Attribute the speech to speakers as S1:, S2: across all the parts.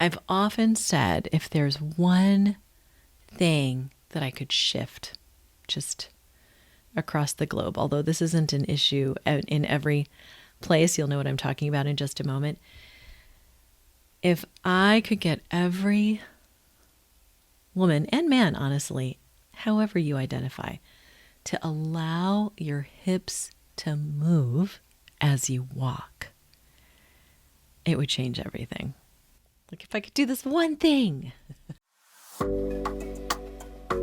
S1: I've often said if there's one thing that I could shift just across the globe, although this isn't an issue in every place, you'll know what I'm talking about in just a moment. If I could get every woman and man, honestly, however you identify, to allow your hips to move as you walk, it would change everything. Like if I could do this one thing.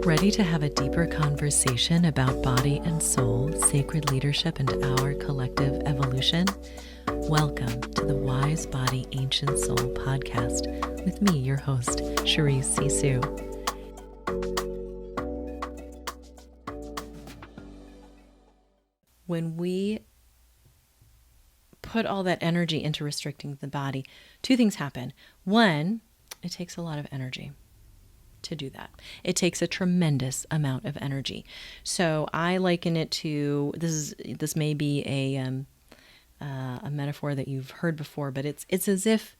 S1: Ready to have a deeper conversation about body and soul, sacred leadership, and our collective evolution? Welcome to the Wise Body Ancient Soul podcast with me, your host, Charisse Sisou. When we put all that energy into restricting the body, two things happen. One, it takes a lot of energy to do that. It takes a tremendous amount of energy. So I liken it to, this may be a metaphor that you've heard before, but it's as if,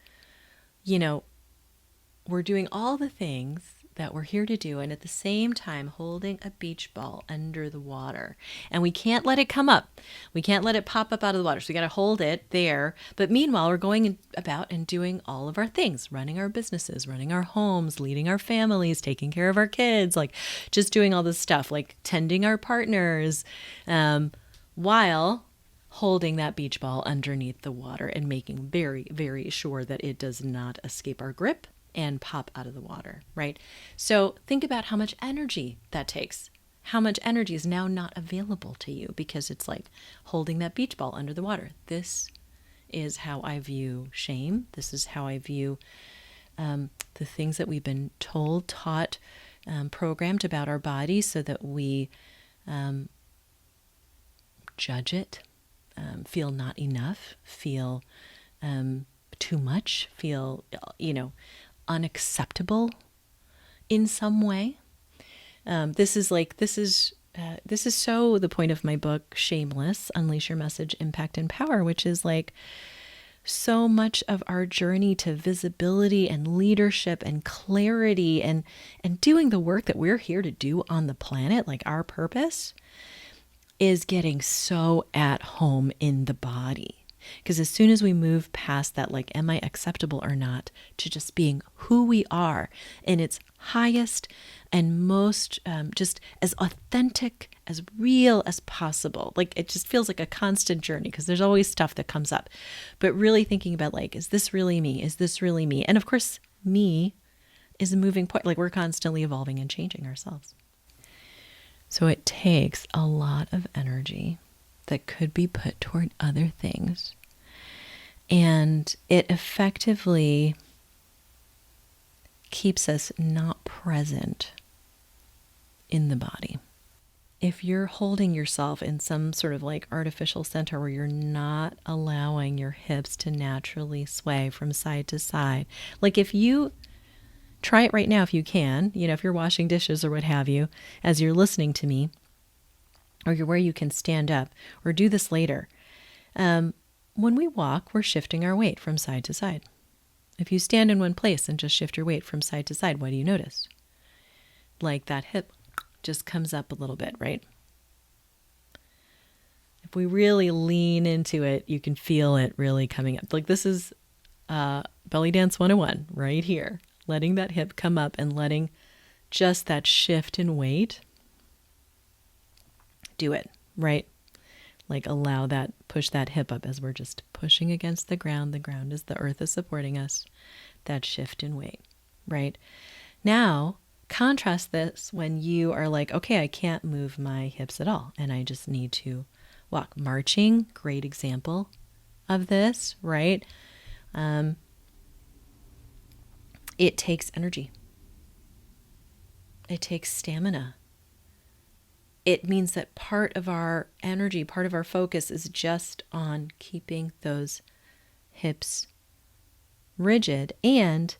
S1: we're doing all the things that we're here to do, and at the same time holding a beach ball under the water. And we can't let it come up. We can't let it pop up out of the water. So we got to hold it there. But meanwhile, we're going about and doing all of our things, running our businesses, running our homes, leading our families, taking care of our kids, like just doing all this stuff, like tending our partners, while holding that beach ball underneath the water and making very, very sure that it does not escape our grip and pop out of the water, right? So think about how much energy that takes. How much energy is now not available to you because it's like holding that beach ball under the water. This is how I view shame. This is how I view the things that we've been told, taught, programmed about our bodies so that we judge it, feel not enough, feel too much, feel, unacceptable in some way. This is so the point of my book, Shameless, Unleash Your Message, Impact, and Power, which is like so much of our journey to visibility and leadership and clarity and doing the work that we're here to do on the planet, like our purpose, is getting so at home in the body. Because as soon as we move past that, like, am I acceptable or not, to just being who we are in its highest and most just as authentic, as real as possible. Like, it just feels like a constant journey because there's always stuff that comes up. But really thinking about, like, is this really me? Is this really me? And of course, me is a moving point. Like, we're constantly evolving and changing ourselves. So it takes a lot of energy that could be put toward other things. And it effectively keeps us not present in the body. If you're holding yourself in some sort of like artificial center where you're not allowing your hips to naturally sway from side to side, like if you try it right now, if you can, if you're washing dishes or what have you, as you're listening to me, or you're where you can stand up, or do this later. When we walk, we're shifting our weight from side to side. If you stand in one place and just shift your weight from side to side, what do you notice? Like that hip just comes up a little bit, right? If we really lean into it, you can feel it really coming up. Like this is Belly Dance 101 right here. Letting that hip come up and letting just that shift in weight do it, right? Like allow that, push that hip up as we're just pushing against the ground. The ground is, the earth is supporting us. That shift in weight, right? Now, contrast this when you are like, okay, I can't move my hips at all and I just need to walk. Marching, great example of this, right? It takes energy. It takes stamina. It means that part of our energy, part of our focus is just on keeping those hips rigid. And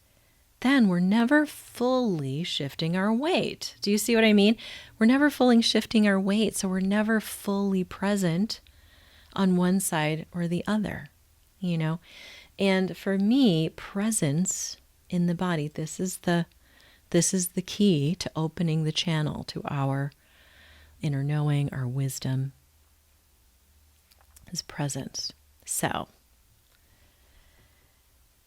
S1: then we're never fully shifting our weight. Do you see what I mean? We're never fully shifting our weight. So we're never fully present on one side or the other, And for me, presence in the body. This is the key to opening the channel to our inner knowing, our wisdom is present. So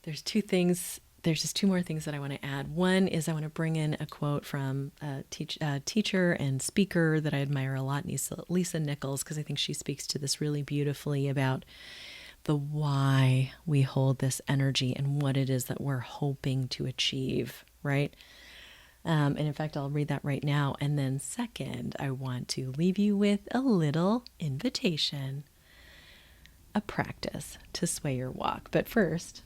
S1: there's just two more things that I want to add. One is I want to bring in a quote from a teacher and speaker that I admire a lot, Lisa Nichols, because I think she speaks to this really beautifully about the why we hold this energy and what it is that we're hoping to achieve, right? And in fact, I'll read that right now. And then second, I want to leave you with a little invitation, a practice to sway your walk. But first,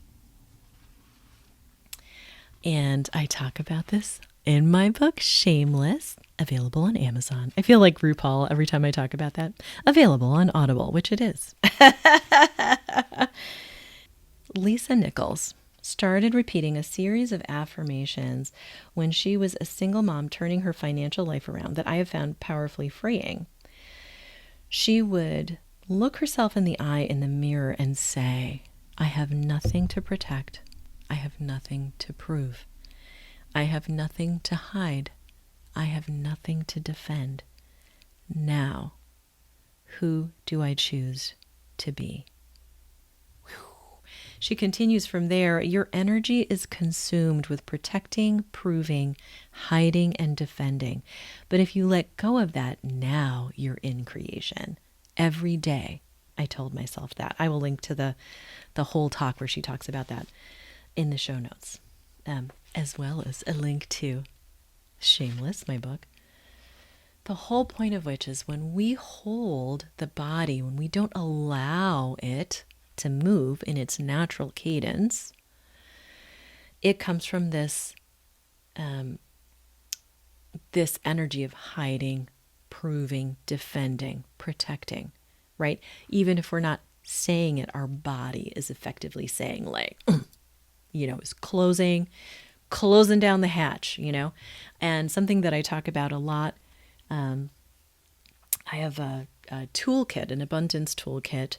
S1: and I talk about this in my book, Shameless, available on Amazon. I feel like RuPaul every time I talk about that. Available on Audible, which it is. Lisa Nichols started repeating a series of affirmations when she was a single mom turning her financial life around that I have found powerfully freeing. She would look herself in the eye in the mirror and say, I have nothing to protect. I have nothing to prove. I have nothing to hide. I have nothing to defend. Now, who do I choose to be? She continues from there, your energy is consumed with protecting, proving, hiding, and defending. But if you let go of that, now you're in creation. Every day, I told myself that. I will link to the whole talk where she talks about that in the show notes, as well as a link to Shameless, my book. The whole point of which is when we hold the body, when we don't allow it to move in its natural cadence, it comes from this energy of hiding, proving, defending, protecting, right? Even if we're not saying it, our body is effectively saying like, is closing down the hatch, and something that I talk about a lot. I have a toolkit, an abundance toolkit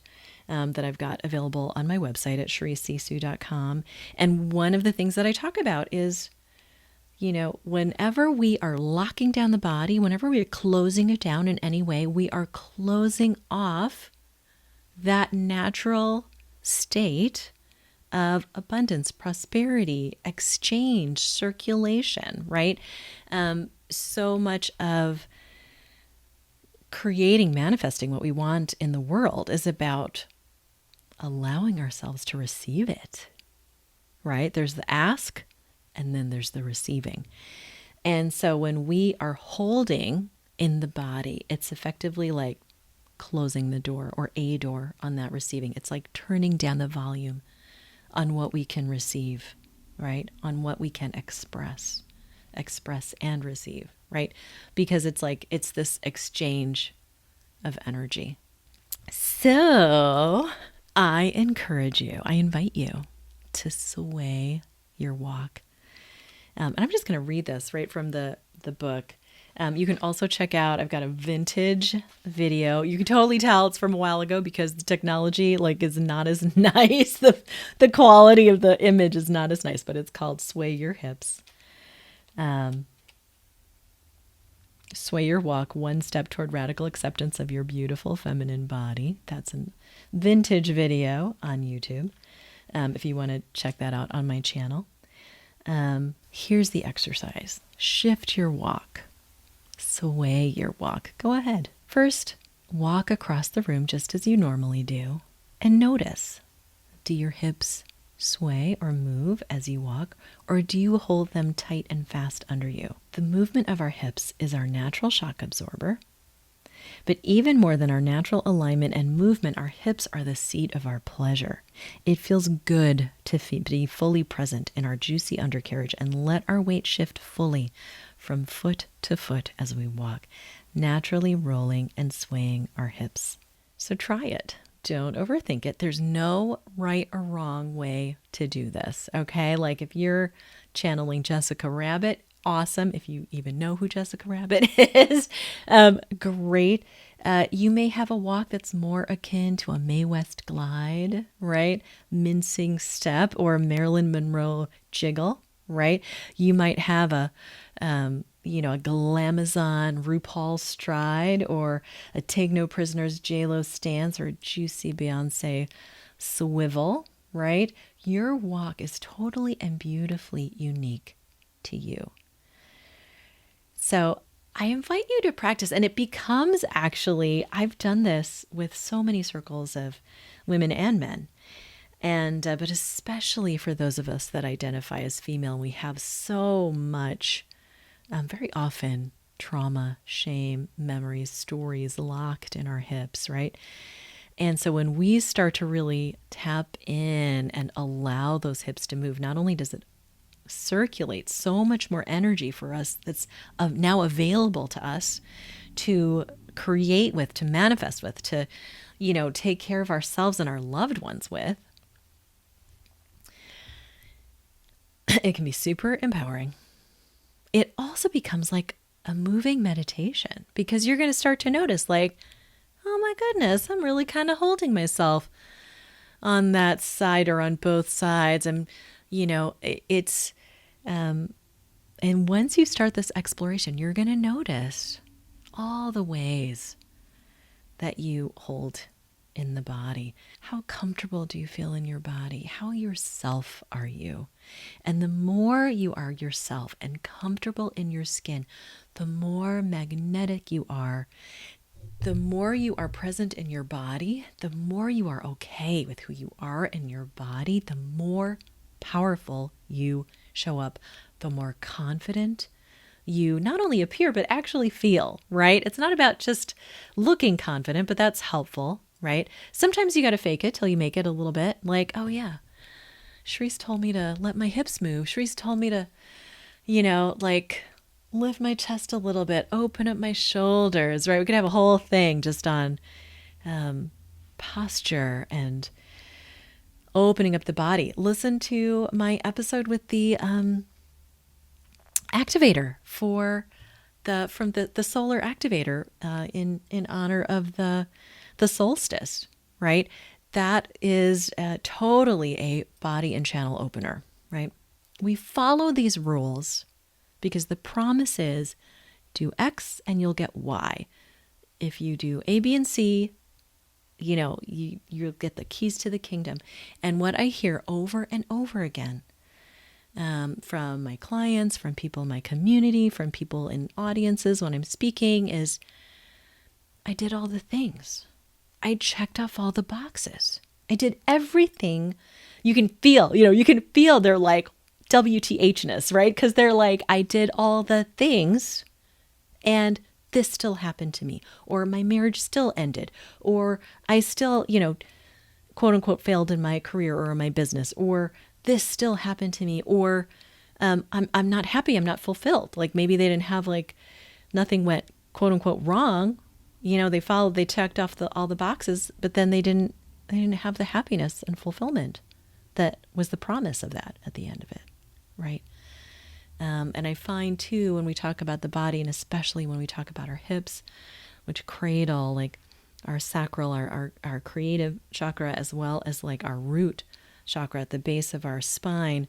S1: that I've got available on my website at CharisseSisou.com. And one of the things that I talk about is, whenever we are locking down the body, whenever we are closing it down in any way, we are closing off that natural state of abundance, prosperity, exchange, circulation, right? So much of creating, manifesting what we want in the world is about allowing ourselves to receive it, right? There's the ask and then there's the receiving. And so when we are holding in the body, it's effectively like closing the door or a door on that receiving. It's like turning down the volume on what we can receive, right? On what we can express and receive, right? Because it's this exchange of energy. So I invite you to sway your walk. And I'm just going to read this right from the book. You can also check out, I've got a vintage video. You can totally tell it's from a while ago because the technology is not as nice. The quality of the image is not as nice, but it's called Sway Your Hips. Sway Your Walk, One Step Toward Radical Acceptance of Your Beautiful Feminine Body. That's a vintage video on YouTube. If you want to check that out on my channel. Here's the exercise. Shift your walk. Sway your walk. Go ahead. First, walk across the room just as you normally do and notice. Do your hips sway or move as you walk, or do you hold them tight and fast under you? The movement of our hips is our natural shock absorber, but even more than our natural alignment and movement, our hips are the seat of our pleasure. It feels good to be fully present in our juicy undercarriage and let our weight shift fully from foot to foot as we walk, naturally rolling and swaying our hips. So try it. Don't overthink it. There's no right or wrong way to do this, okay? Like if you're channeling Jessica Rabbit, awesome. If you even know who Jessica Rabbit is, great. You may have a walk that's more akin to a Mae West glide, right? Mincing step or Marilyn Monroe jiggle. right? You might have a glamazon RuPaul stride, or a take no prisoners J-Lo stance, or a juicy Beyonce swivel, right? Your walk is totally and beautifully unique to you. So I invite you to practice, and it becomes actually, I've done this with so many circles of women and men. And, but especially for those of us that identify as female, we have so much, very often, trauma, shame, memories, stories locked in our hips, right? And so when we start to really tap in and allow those hips to move, not only does it circulate so much more energy for us that's now available to us to create with, to manifest with, to, take care of ourselves and our loved ones with, it can be super empowering. It also becomes like a moving meditation, because you're going to start to notice, like, oh my goodness, I'm really kind of holding myself on that side or on both sides. And, and once you start this exploration, you're going to notice all the ways that you hold in the body. How comfortable do you feel in your body? How yourself are you? And the more you are yourself and comfortable in your skin, the more magnetic you are. The more you are present in your body, the more you are okay with who you are in your body, the more powerful you show up, the more confident you not only appear, but actually feel, right? It's not about just looking confident, but that's helpful, right? Sometimes you got to fake it till you make it a little bit. Like, oh yeah, Charisse told me to let my hips move. Charisse told me to, lift my chest a little bit, open up my shoulders, right? We could have a whole thing just on posture and opening up the body. Listen to my episode with the activator from the solar activator in honor of the solstice, right? That is totally a body and channel opener, right? We follow these rules because the promise is do X and you'll get Y. If you do A, B, and C, you'll get the keys to the kingdom. And what I hear over and over again from my clients, from people in my community, from people in audiences when I'm speaking is, I did all the things. I checked off all the boxes. I did everything. You can feel they're like WTHness, right? Because they're like, I did all the things and this still happened to me, or my marriage still ended, or I still, quote unquote, failed in my career or my business, or this still happened to me, or I'm not happy, I'm not fulfilled. Like maybe they didn't have nothing went quote unquote wrong. They checked off all the boxes, but then they didn't have the happiness and fulfillment that was the promise of that at the end of it, right? And I find too, when we talk about the body, and especially when we talk about our hips, which cradle like our sacral, our creative chakra, as well as like our root chakra at the base of our spine,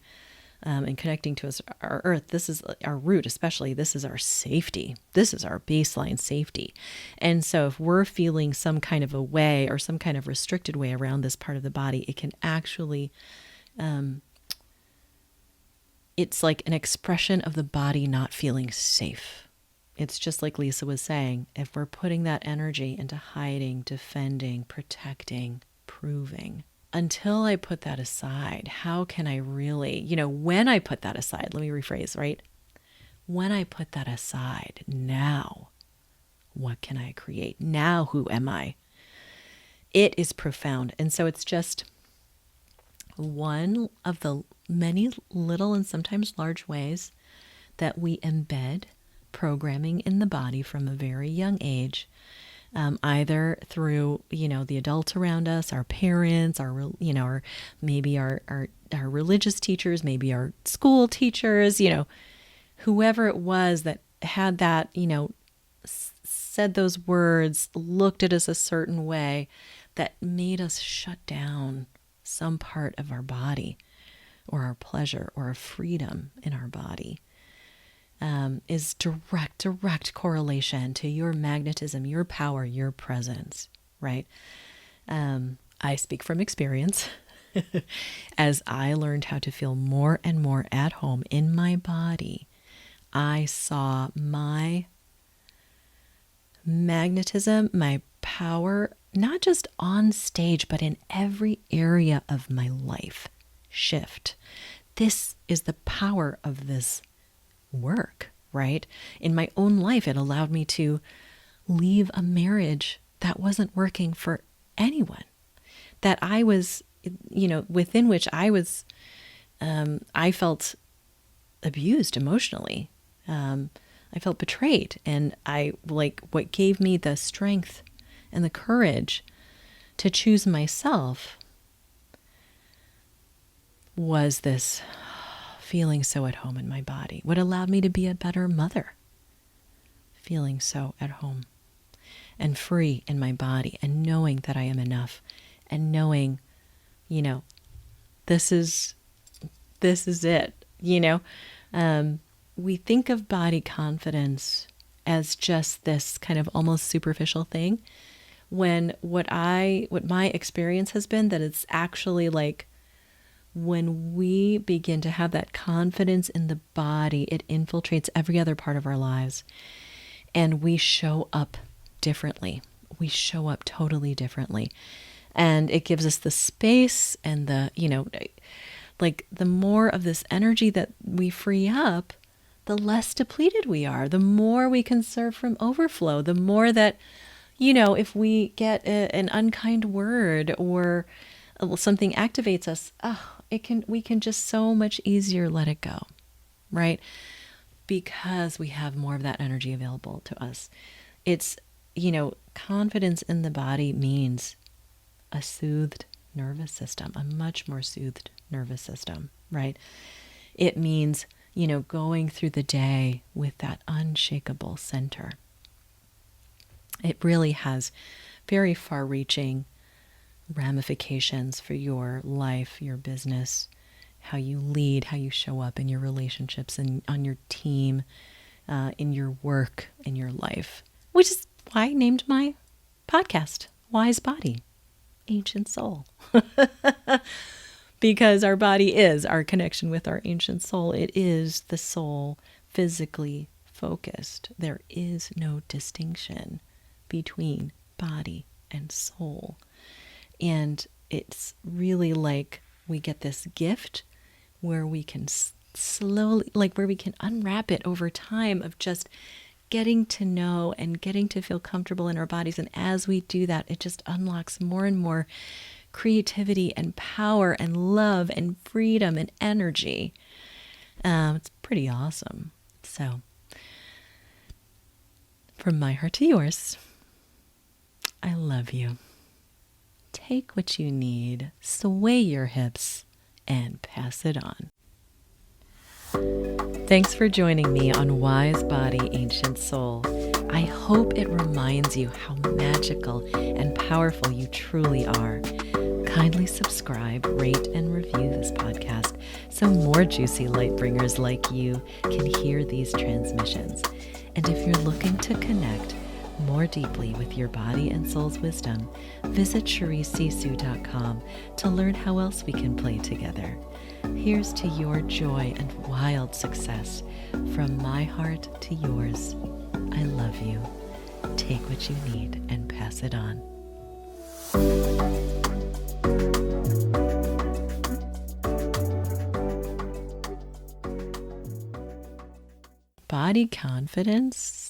S1: and connecting to our earth. This is our root, especially. This is our safety. This is our baseline safety. And so if we're feeling some kind of a way or some kind of restricted way around this part of the body, it can actually, it's like an expression of the body not feeling safe. It's just like Lisa was saying, if we're putting that energy into hiding, defending, protecting, proving, until I put that aside, how can I really, when I put that aside, let me rephrase, right? When I put that aside, now, what can I create? Now, who am I? It is profound. And so it's just one of the many little and sometimes large ways that we embed programming in the body from a very young age, either through, the adults around us, our parents, our maybe our religious teachers, maybe our school teachers, whoever it was that had that, said those words, looked at us a certain way that made us shut down some part of our body or our pleasure or our freedom in our body is direct correlation to your magnetism, your power, your presence, right? I speak from experience. As I learned how to feel more and more at home in my body, I saw my magnetism, my power, not just on stage, but in every area of my life shift. This is the power of this work, right? In my own life, it allowed me to leave a marriage that wasn't working for anyone, that I was, within which I felt abused emotionally. I felt betrayed. And what gave me the strength and the courage to choose myself was this feeling so at home in my body. What allowed me to be a better mother, feeling so at home and free in my body and knowing that I am enough and knowing, this is it, we think of body confidence as just this kind of almost superficial thing, when what my experience has been that it's actually like when we begin to have that confidence in the body, it infiltrates every other part of our lives and we show up differently. We show up totally differently. And it gives us the space and the more of this energy that we free up, the less depleted we are, the more we can serve from overflow, the more that, if we get an unkind word or something activates us, we can just so much easier let it go, right? Because we have more of that energy available to us. It's, confidence in the body means a soothed nervous system, a much more soothed nervous system, right? It means, going through the day with that unshakable center. It really has very far-reaching ramifications for your life, your business, how you lead, how you show up in your relationships and on your team, in your work, in your life, which is why I named my podcast, Wise Body, Ancient Soul. Because our body is our connection with our ancient soul. It is the soul physically focused. There is no distinction between body and soul. And it's really like we get this gift where we can slowly, where we can unwrap it over time of just getting to know and getting to feel comfortable in our bodies. And as we do that, it just unlocks more and more creativity and power and love and freedom and energy. It's pretty awesome. So, from my heart to yours, I love you. Take what you need, sway your hips, and pass it on. Thanks for joining me on Wise Body, Ancient Soul. I hope it reminds you how magical and powerful you truly are. Kindly subscribe, rate, and review this podcast so more juicy light bringers like you can hear these transmissions. And if you're looking to connect more deeply with your body and soul's wisdom, visit CharisseSisou.com to learn how else we can play together. Here's to your joy and wild success. From my heart to yours, I love you. Take what you need and pass it on. Body confidence